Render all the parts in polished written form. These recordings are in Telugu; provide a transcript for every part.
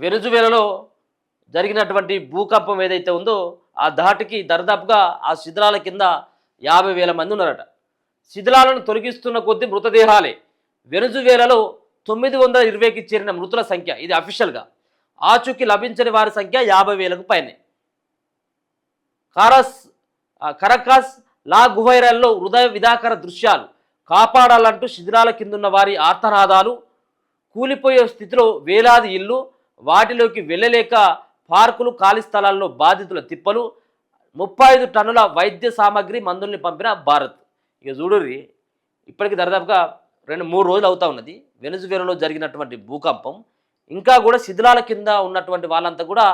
వెనుజువేలాలో జరిగినటువంటి భూకంపం ఏదైతే ఉందో ఆ ధాటికి దరిదాపుగా ఆ శిథిలాల కింద 50,000 మంది ఉన్నారట. శిథిలాలను తొలగిస్తున్న కొద్ది మృతదేహాలే. వెనుజువేలాలో 920కి చేరిన మృతుల సంఖ్య ఇది అఫీషియల్గా. ఆచూకీ లభించని వారి సంఖ్య 50,000కు పైనే. కరకాస్ లా గుహైరాల్లో హృదయ విదాకర దృశ్యాలు. కాపాడాలంటూ శిథిలాల కిందున్న వారి ఆర్తనాదాలు. కూలిపోయే స్థితిలో వేలాది ఇళ్ళు, వాటిలోకి వెళ్ళలేక పార్కులు, ఖాళీ స్థలాల్లో బాధితుల తిప్పలు. 35 టన్నుల వైద్య సామాగ్రి, మందుల్ని పంపిన భారత్. ఇక చూడుర్రి, ఇప్పటికి దరిదాపుగా 2-3 రోజులు అవుతా ఉన్నది వెనుజువేలాలో జరిగినటువంటి భూకంపం. ఇంకా కూడా శిథిలాల కింద ఉన్నటువంటి వాళ్ళంతా కూడా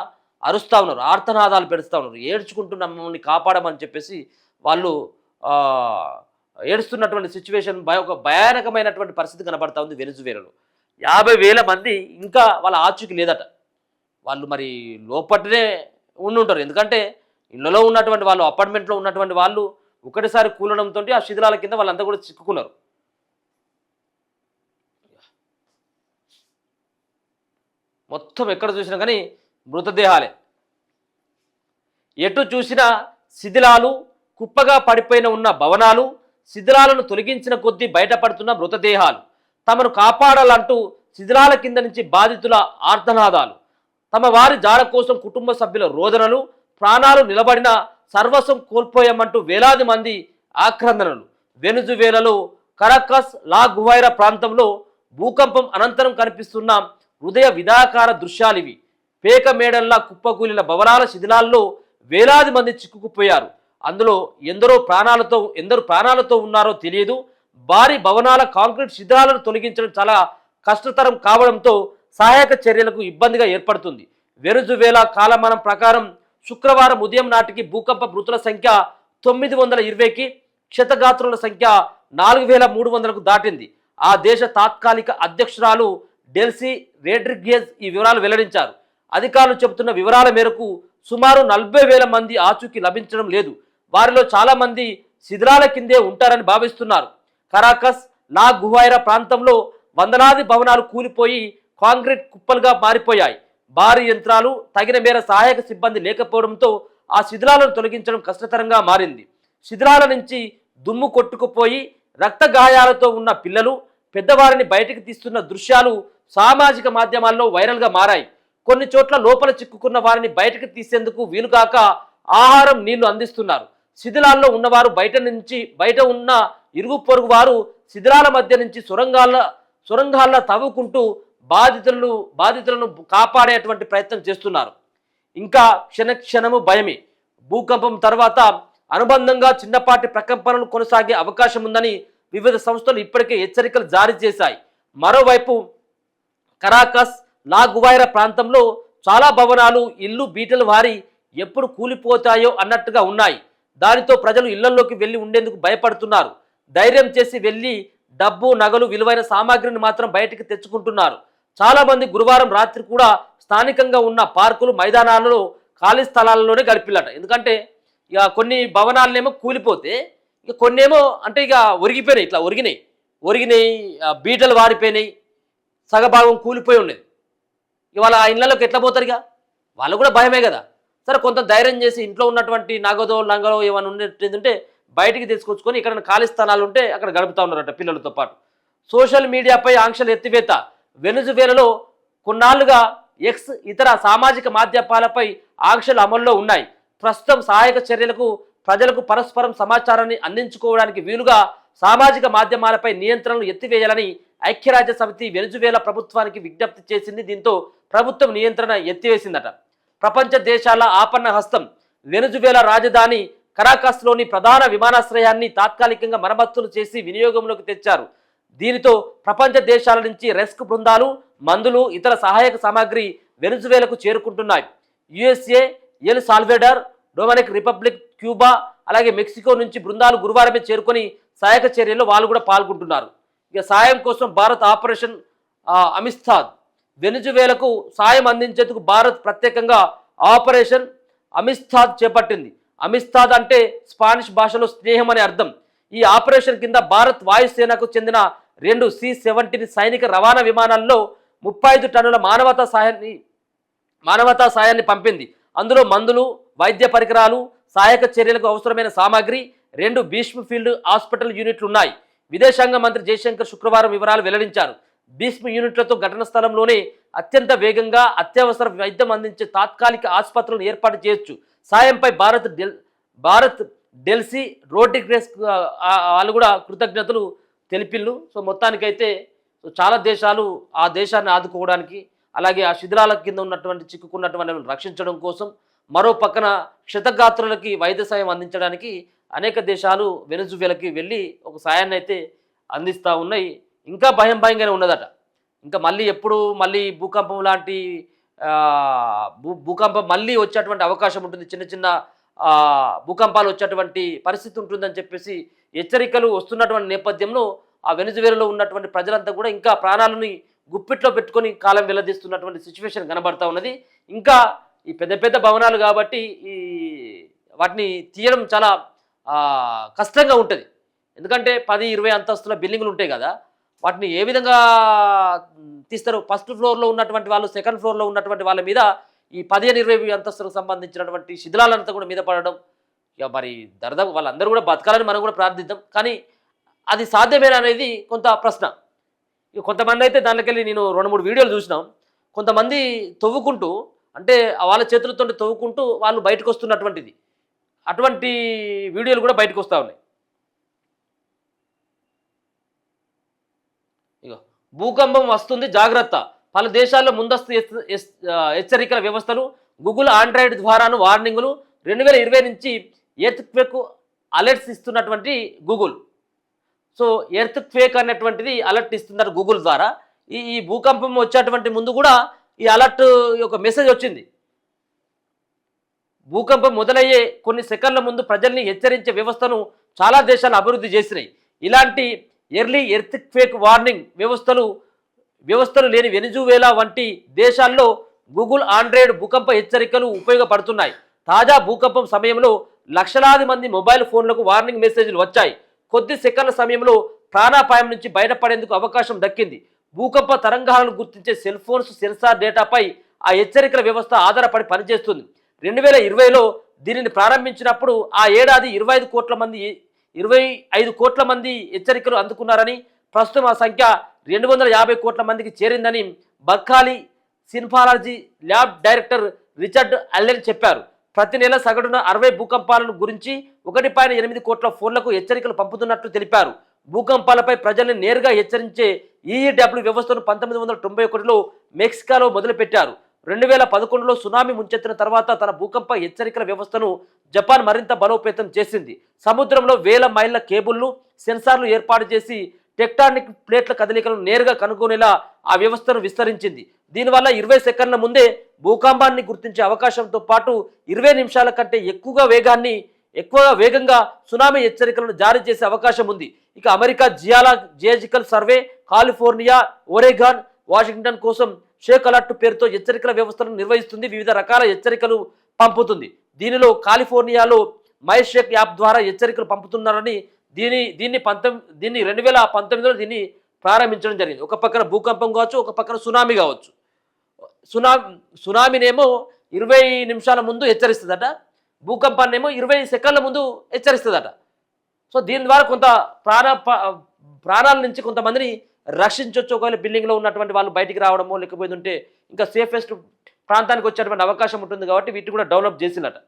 అరుస్తూ ఉన్నారు, ఆర్తనాదాలు పెడుతూ ఉన్నారు, ఏడ్చుకుంటూ మమ్మల్ని కాపాడమని చెప్పేసి వాళ్ళు ఏడుస్తున్నటువంటి సిచ్యువేషన్. ఒక భయానకమైనటువంటి పరిస్థితి కనబడతా ఉంది వెనుజువేలాలో. 50,000 మంది ఇంకా వాళ్ళ ఆచూకీ లేదట. వాళ్ళు మరి లోపట్నే ఉండుంటారు. ఎందుకంటే ఇళ్లలో ఉన్నటువంటి వాళ్ళు, అపార్ట్మెంట్లో ఉన్నటువంటి వాళ్ళు ఒకటిసారి కూలడంతో ఆ శిథిలాల కింద వాళ్ళంతా కూడా చిక్కుకున్నారు. మొత్తం ఎక్కడ చూసినా కానీ మృతదేహాలే. ఎటు చూసినా శిథిలాలు, కుప్పగా పడిపోయిన ఉన్న భవనాలు, శిథిలాలను తొలగించిన కొద్దీ బయటపడుతున్న మృతదేహాలు. తమను కాపాడాలంటూ శిథిలాల కింద నుంచి బాధితుల ఆర్తనాదాలు. తమ వారి జాడ కోసం కుటుంబ సభ్యుల రోదనలు. ప్రాణాలు నిలబడిన సర్వస్వం కోల్పోయామంటూ వేలాది మంది ఆక్రందనలు. వెనుజువేలాలో కరకాస్ లా గుహైరా ప్రాంతంలో భూకంపం అనంతరం కనిపిస్తున్న హృదయ విదాకార దృశ్యాలివి. పేక మేడల్లా కుప్పకూలిన భవనాల శిథిలాల్లో వేలాది మంది చిక్కుకుపోయారు. అందులో ఎందరు ప్రాణాలతో ఉన్నారో తెలియదు. భారీ భవనాల కాంక్రీట్ శిథిలాలను తొలగించడం చాలా కష్టతరం కావడంతో సహాయక చర్యలకు ఇబ్బందిగా ఏర్పడుతుంది. వెనుజువేలా కాలమానం ప్రకారం శుక్రవారం ఉదయం నాటికి భూకంప మృతుల సంఖ్య 920కి, క్షతగాత్రుల సంఖ్య 4,300కు దాటింది. ఆ దేశ తాత్కాలిక అధ్యక్షురాలు డెల్సీ రోడ్రిగేజ్ ఈ వివరాలు వెల్లడించారు. అధికారులు చెబుతున్న వివరాల మేరకు సుమారు 40,000 మంది ఆచూకీ లభించడం లేదు. వారిలో చాలా మంది శిథిలాల కిందే ఉంటారని భావిస్తున్నారు. కరాకస్ లా గుహైరా ప్రాంతంలో వందలాది భవనాలు కూలిపోయి కాంక్రీట్ కుప్పలుగా మారిపోయాయి. భారీ యంత్రాలు, తగిన మేర సహాయక సిబ్బంది లేకపోవడంతో ఆ శిథిలాలను తొలగించడం కష్టతరంగా మారింది. శిథిలాల నుంచి దుమ్ము కొట్టుకుపోయి రక్త గాయాలతో ఉన్న పిల్లలు, పెద్దవారిని బయటికి తీస్తున్న దృశ్యాలు సామాజిక మాధ్యమాల్లో వైరల్గా మారాయి. కొన్ని చోట్ల లోపల చిక్కుకున్న వారిని బయటకు తీసేందుకు వీలుగాక ఆహారం, నీళ్లు అందిస్తున్నారు. శిథిలాల్లో ఉన్నవారు బయట ఉన్న ఇరుగు పొరుగు వారు శిథిలాల మధ్య నుంచి సొరంగాల్లో తవ్వుకుంటూ బాధితులను కాపాడేటువంటి ప్రయత్నం చేస్తున్నారు. ఇంకా క్షణము భయమే. భూకంపం తర్వాత అనుబంధంగా చిన్నపాటి ప్రకంపనలు కొనసాగే అవకాశం ఉందని వివిధ సంస్థలు ఇప్పటికే హెచ్చరికలు జారీ చేశాయి. మరోవైపు కరాకస్ లా గుహైరా ప్రాంతంలో చాలా భవనాలు, ఇల్లు బీటలు వారి ఎప్పుడు కూలిపోతాయో అన్నట్టుగా ఉన్నాయి. దానితో ప్రజలు ఇళ్లలోకి వెళ్ళి ఉండేందుకు భయపడుతున్నారు. ధైర్యం చేసి వెళ్ళి డబ్బు, నగలు, విలువైన సామాగ్రిని మాత్రం బయటికి తెచ్చుకుంటున్నారు. చాలా మంది గురువారం రాత్రి కూడా స్థానికంగా ఉన్న పార్కులు, మైదానాలలో, ఖాళీ స్థలాలలోనే గడిపిల్లట. ఎందుకంటే ఇక కొన్ని భవనాలనేమో కూలిపోతే, ఇక కొన్నేమో అంటే ఇక ఒరిగిపోయినాయి, ఇట్లా ఒరిగినాయి, బీటలు వారిపోయినాయి, సగభాగం కూలిపోయి ఉండేది. ఇవాళ ఆ ఇళ్లలోకి ఎట్లా పోతారు? ఇక వాళ్ళు కూడా భయమే కదా. సరే, కొంత ధైర్యం చేసి ఇంట్లో ఉన్నటువంటి నగదో లంగలో ఏమైనా ఉండేటుంటే బయటికి తీసుకొచ్చుకొని ఇక్కడ ఖాళీ స్థలాలు ఉంటే అక్కడ గడుపుతూ ఉన్నారట పిల్లలతో పాటు. సోషల్ మీడియాపై ఆంక్షలు ఎత్తివేత. వెనుజువేలాలో కొన్నాళ్లుగా ఎక్స్, ఇతర సామాజిక మాధ్యమాలపై ఆంక్షలు అమల్లో ఉన్నాయి. ప్రస్తుతం సహాయక చర్యలకు ప్రజలకు పరస్పరం సమాచారాన్ని అందించుకోవడానికి వీలుగా సామాజిక మాధ్యమాలపై నియంత్రణలు ఎత్తివేయాలని ఐక్యరాజ్య సమితి వెనుజువేలా ప్రభుత్వానికి విజ్ఞప్తి చేసింది. దీంతో ప్రభుత్వం నియంత్రణ ఎత్తివేసిందట. ప్రపంచ దేశాల ఆపన్న హస్తం. వెనుజువేలా రాజధాని కరాకస్లోని ప్రధాన విమానాశ్రయాన్ని తాత్కాలికంగా మరమ్మతులు చేసి వినియోగంలోకి తెచ్చారు. దీనితో ప్రపంచ దేశాల నుంచి రెస్క్యూ బృందాలు, మందులు, ఇతర సహాయక సామాగ్రి వెనుజువేలాకు చేరుకుంటున్నాయి. USA, El Salvador, Dominic Republic, Cuba, అలాగే మెక్సికో నుంచి బృందాలు గురువారమే చేరుకొని సహాయక చర్యల్లో వాళ్ళు కూడా పాల్గొంటున్నారు. ఇక సాయం కోసం భారత్ ఆపరేషన్ అమిస్తాద్. వెనుజువేలాకు సాయం అందించేందుకు భారత్ ప్రత్యేకంగా ఆపరేషన్ అమిస్తాద్ చేపట్టింది. అమిస్తాద్ అంటే స్పానిష్ భాషలో స్నేహం అనే అర్థం. ఈ ఆపరేషన్ కింద భారత్ వాయుసేనకు చెందిన 2 C-17 సైనిక రవాణా విమానాల్లో 35 టన్నుల మానవతా సహాయాన్ని మానవతా సాయాన్ని పంపింది. అందులో మందులు, వైద్య పరికరాలు, సహాయక చర్యలకు అవసరమైన సామాగ్రి, 2 భీష్మ ఫీల్డ్ హాస్పిటల్ యూనిట్లు ఉన్నాయి. విదేశాంగ మంత్రి జయశంకర్ శుక్రవారం వివరాలు వెల్లడించారు. భీష్మ యూనిట్లతో ఘటన స్థలంలోనే అత్యంత వేగంగా అత్యవసర వైద్యం అందించే తాత్కాలిక ఆసుపత్రులను ఏర్పాటు చేయొచ్చు. సాయంపై భారత్ డెల్సీ రోడ్రిగ్రెస్ వాళ్ళు కూడా కృతజ్ఞతలు తెలిపిల్లు. సో మొత్తానికైతే చాలా దేశాలు ఆ దేశాన్ని ఆదుకోవడానికి, అలాగే ఆ శిథిలాల కింద ఉన్నటువంటి చిక్కుకున్నటువంటి వాళ్ళని రక్షించడం కోసం, మరో పక్కన క్షతగాత్రులకి వైద్య సాయం అందించడానికి అనేక దేశాలు వెనుజువేలాకి వెళ్ళి ఒక సాయాన్ని అయితే అందిస్తూ ఉన్నాయి. ఇంకా భయంగానే ఉన్నదట. ఇంకా మళ్ళీ ఎప్పుడు మళ్ళీ భూకంపం లాంటి భూకంపం మళ్ళీ వచ్చేటువంటి అవకాశం ఉంటుంది, చిన్న చిన్న భూకంపాలు వచ్చేటువంటి పరిస్థితి ఉంటుందని చెప్పేసి హెచ్చరికలు వస్తున్నటువంటి నేపథ్యంలో ఆ వెనుజువేలాలో ఉన్నటువంటి ప్రజలంతా కూడా ఇంకా ప్రాణాలని గుప్పిట్లో పెట్టుకొని కాలం వెల్లదీస్తున్నటువంటి సిచ్యువేషన్ కనబడతా ఉన్నది. ఇంకా ఈ పెద్ద పెద్ద భవనాలు కాబట్టి ఈ వాటిని తీయడం చాలా కష్టంగా ఉంటుంది. ఎందుకంటే 10-20 అంతస్తుల బిల్డింగ్లు ఉంటాయి కదా, వాటిని ఏ విధంగా తీస్తారు? ఫస్ట్ ఫ్లోర్లో ఉన్నటువంటి వాళ్ళు, సెకండ్ ఫ్లోర్లో ఉన్నటువంటి వాళ్ళ మీద ఈ 15-20 అంతస్తులకు సంబంధించినటువంటి శిథిలాలంతా కూడా మీద పడడం, ఇక మరి దరదాపు వాళ్ళందరూ కూడా బతకాలని మనం కూడా ప్రార్థిద్దాం. కానీ అది సాధ్యమేనా అనేది కొంత ప్రశ్న. ఇక కొంతమంది అయితే దాంట్లోకెళ్ళి నేను 2-3 వీడియోలు చూసినాం. కొంతమంది తవ్వుకుంటూ, అంటే వాళ్ళ చేతులతో తవ్వుకుంటూ వాళ్ళు బయటకు వస్తున్నటువంటిది, అటువంటి వీడియోలు కూడా బయటకు వస్తూ ఉన్నాయి. ఇక భూకంపం వస్తుంది జాగ్రత్త, పలు దేశాల్లో ముందస్తు హెచ్చరికల వ్యవస్థలు, గూగుల్ ఆండ్రాయిడ్ ద్వారాను వార్నింగులు, 2020 నుంచి ఎర్త్క్వేక్ అలర్ట్స్ ఇస్తున్నటువంటి గూగుల్. సో ఎర్త్క్వేక్ అనేటువంటిది అలర్ట్ ఇస్తున్నారు గూగుల్ ద్వారా. ఈ భూకంపం వచ్చేటువంటి ముందు కూడా ఈ అలర్ట్ యొక్క మెసేజ్ వచ్చింది. భూకంపం మొదలయ్యే కొన్ని సెకండ్ల ముందు ప్రజల్ని హెచ్చరించే వ్యవస్థను చాలా దేశాలు అభివృద్ధి చేసినాయి. ఇలాంటి ఎర్లీ ఎర్త్క్వేక్ వార్నింగ్ వ్యవస్థలు లేని వెనిజువేలా వంటి దేశాల్లో గూగుల్ ఆండ్రాయిడ్ భూకంప హెచ్చరికలు ఉపయోగపడుతున్నాయి. తాజా భూకంపం సమయంలో లక్షలాది మంది మొబైల్ ఫోన్లకు వార్నింగ్ మెసేజ్లు వచ్చాయి. కొద్ది సెకండ్ల సమయంలో ప్రాణాపాయం నుంచి బయటపడేందుకు అవకాశం దక్కింది. భూకంప తరంగాలను గుర్తించే సెల్ ఫోన్స్ సెన్సార్ డేటాపై ఆ హెచ్చరికల వ్యవస్థ ఆధారపడి పనిచేస్తుంది. 2020లో దీనిని ప్రారంభించినప్పుడు ఆ ఏడాది 25 కోట్ల మంది హెచ్చరికలు అందుకున్నారని, ప్రస్తుతం ఆ సంఖ్య 250 కోట్ల మందికి చేరిందని బర్కాలీ సిన్ఫాలజీ ల్యాబ్ డైరెక్టర్ రిచర్డ్ అల్లెన్ చెప్పారు. ప్రతి నెల సగటున 60 భూకంపాలను గురించి 1.8 కోట్ల ఫోన్లకు హెచ్చరికలు పంపుతున్నట్లు తెలిపారు. భూకంపాలపై ప్రజల్ని నేరుగా హెచ్చరించే ఈఈడబ్ల్యూ వ్యవస్థను 1991లో మెక్సికోలో మొదలుపెట్టారు. 2011లో సునామీ ముంచెత్తిన తర్వాత తన భూకంప హెచ్చరికల వ్యవస్థను జపాన్ మరింత బలోపేతం చేసింది. సముద్రంలో వేల మైళ్ళ కేబుల్లు, సెన్సార్లు ఏర్పాటు చేసి టెక్టానిక్ ప్లేట్ల కదలికలను నేరుగా కనుగొనేలా ఆ వ్యవస్థను విస్తరించింది. దీనివల్ల 20 సెకండ్ల ముందే భూకంపాన్ని గుర్తించే అవకాశంతో పాటు 20 నిమిషాల కంటే ఎక్కువ వేగంగా సునామీ హెచ్చరికలను జారీ చేసే అవకాశం ఉంది. ఇక America geological survey California, Oregon, Washington కోసం షేక్ అలర్ట్ పేరుతో హెచ్చరికల వ్యవస్థలను నిర్వహిస్తుంది. వివిధ రకాల హెచ్చరికలు పంపుతుంది. దీనిలో కాలిఫోర్నియాలో మైషేక్ యాప్ ద్వారా హెచ్చరికలు పంపుతున్నారని, దీన్ని 2019లో దీన్ని ప్రారంభించడం జరిగింది. ఒక పక్కన భూకంపం కావచ్చు, ఒక పక్కన సునామీ కావచ్చు. సునామీనేమో 20 నిమిషాల ముందు హెచ్చరిస్తుందట, భూకంపాన్నేమో 20 సెకండ్ల ముందు హెచ్చరిస్తుందట. సో దీని ద్వారా కొంత ప్రాణాల నుంచి కొంతమందిని రక్షించవచ్చు. ఒకవేళ బిల్డింగ్లో ఉన్నటువంటి వాళ్ళు బయటికి రావడమో లేకపోతే ఉంటే ఇంకా సేఫెస్ట్ ప్రాంతానికి వచ్చేటువంటి అవకాశం ఉంటుంది కాబట్టి వీటిని కూడా డెవలప్ చేసినట.